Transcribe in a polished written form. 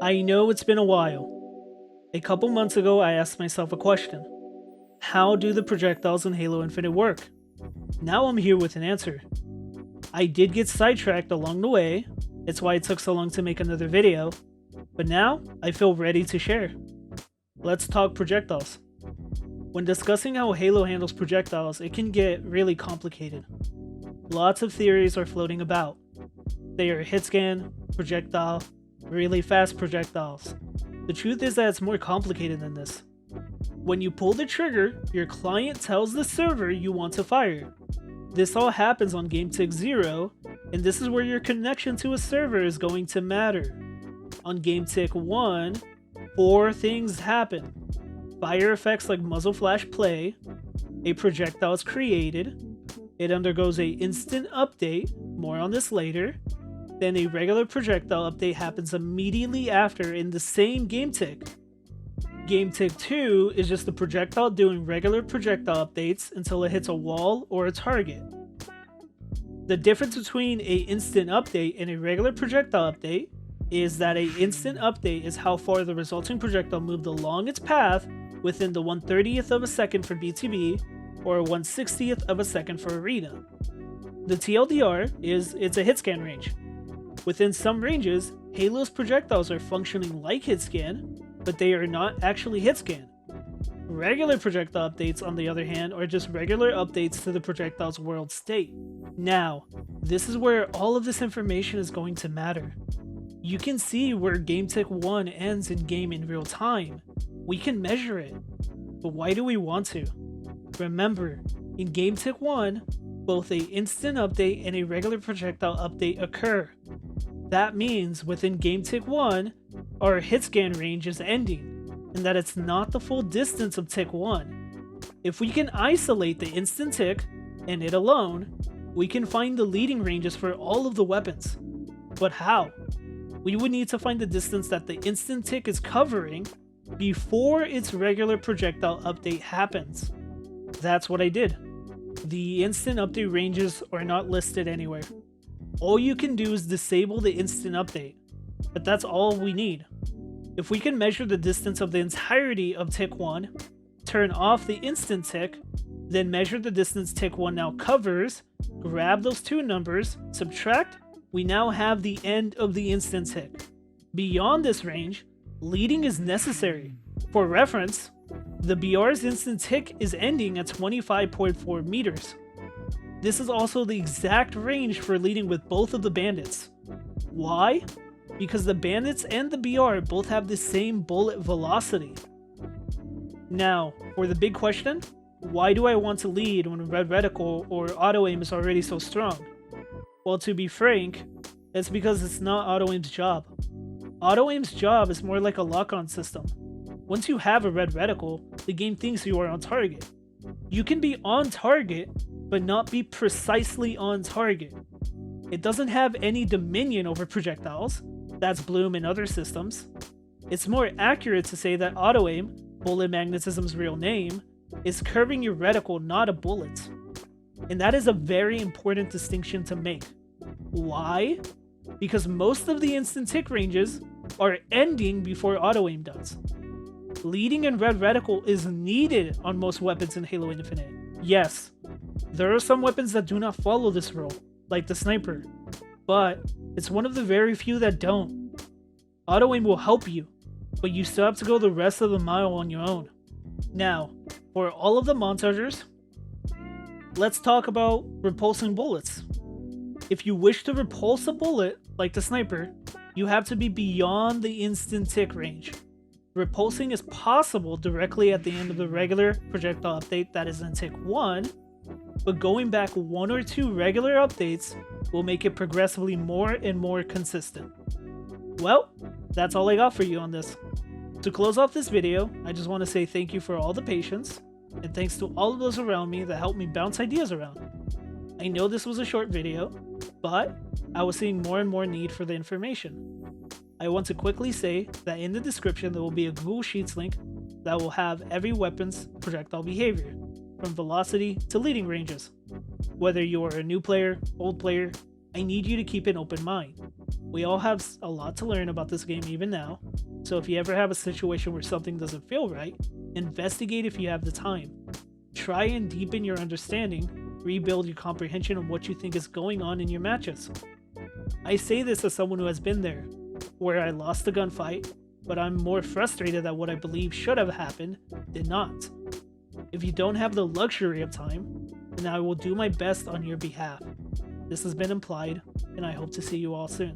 I know it's been a while. A couple months ago, I asked myself a question. How do the projectiles in Halo Infinite work? Now I'm here with an answer. I did get sidetracked along the way, it's why it took so long to make another video, but now I feel ready to share. Let's talk projectiles. When discussing how Halo handles projectiles, it can get really complicated. Lots of theories are floating about. They are hit scan, projectile, really fast projectiles. The truth is that it's more complicated than this. When you pull the trigger, your client tells the server you want to fire. This all happens on game tick 0, and this is where your connection to a server is going to matter. On game tick 1, 4 things happen. Fire effects like muzzle flash play, a projectile is created, it undergoes a instant update, more on this later, then a regular projectile update happens immediately after in the same game tick. Game tick 2 is just the projectile doing regular projectile updates until it hits a wall or a target. The difference between an instant update and a regular projectile update is that an instant update is how far the resulting projectile moved along its path within the 1/30th of a second for BTB or 1/60th of a second for Arena. The TLDR is it's a hit scan range. Within some ranges, Halo's projectiles are functioning like hit scan, but they are not actually hit scan. Regular projectile updates, on the other hand, are just regular updates to the projectile's world state. Now, this is where all of this information is going to matter. You can see where game tick 1 ends in game in real time. We can measure it. But why do we want to? Remember, in game tick 1, both an instant update and a regular projectile update occur. That means within game tick 1, our hit scan range is ending, and that it's not the full distance of tick 1. If we can isolate the instant tick, and it alone, we can find the leading ranges for all of the weapons. But how? We would need to find the distance that the instant tick is covering before its regular projectile update happens. That's what I did. The instant update ranges are not listed anywhere. All you can do is disable the instant update, but that's all we need. If we can measure the distance of the entirety of tick 1, turn off the instant tick, then measure the distance tick 1 now covers, grab those two numbers, subtract, we now have the end of the instant tick. Beyond this range, leading is necessary. For reference, the BR's instant tick is ending at 25.4 meters. This is also the exact range for leading with both of the bandits. Why? Because the bandits and the BR both have the same bullet velocity. Now, for the big question, why do I want to lead when red reticle or auto aim is already so strong? Well, to be frank, it's because it's not auto aim's job. Auto aim's job is more like a lock-on system. Once you have a red reticle, the game thinks you are on target. You can be on target, but not be precisely on target. It doesn't have any dominion over projectiles, that's Bloom and other systems. It's more accurate to say that auto aim, bullet magnetism's real name, is curving your reticle, not a bullet. And that is a very important distinction to make. Why? Because most of the instant tick ranges are ending before auto aim does. Leading in red reticle is needed on most weapons in Halo Infinite. Yes, there are some weapons that do not follow this rule, like the sniper, but it's one of the very few that don't. Auto aim will help you, but you still have to go the rest of the mile on your own. Now, for all of the montagers, let's talk about repulsing bullets. If you wish to repulse a bullet, like the sniper, you have to be beyond the instant tick range. Repulsing is possible directly at the end of the regular projectile update that is in tick 1, but going back 1 or 2 regular updates will make it progressively more and more consistent. Well, that's all I got for you on this. To close off this video, I just want to say thank you for all the patience, and thanks to all of those around me that helped me bounce ideas around. I know this was a short video, but I was seeing more and more need for the information. I want to quickly say that in the description there will be a Google Sheets link that will have every weapon's projectile behavior, from velocity to leading ranges. Whether you are a new player, old player, I need you to keep an open mind. We all have a lot to learn about this game even now, so if you ever have a situation where something doesn't feel right, investigate if you have the time. Try and deepen your understanding, rebuild your comprehension of what you think is going on in your matches. I say this as someone who has been there, where I lost the gunfight, but I'm more frustrated that what I believe should have happened did not. If you don't have the luxury of time, then I will do my best on your behalf. This has been Implied, and I hope to see you all soon.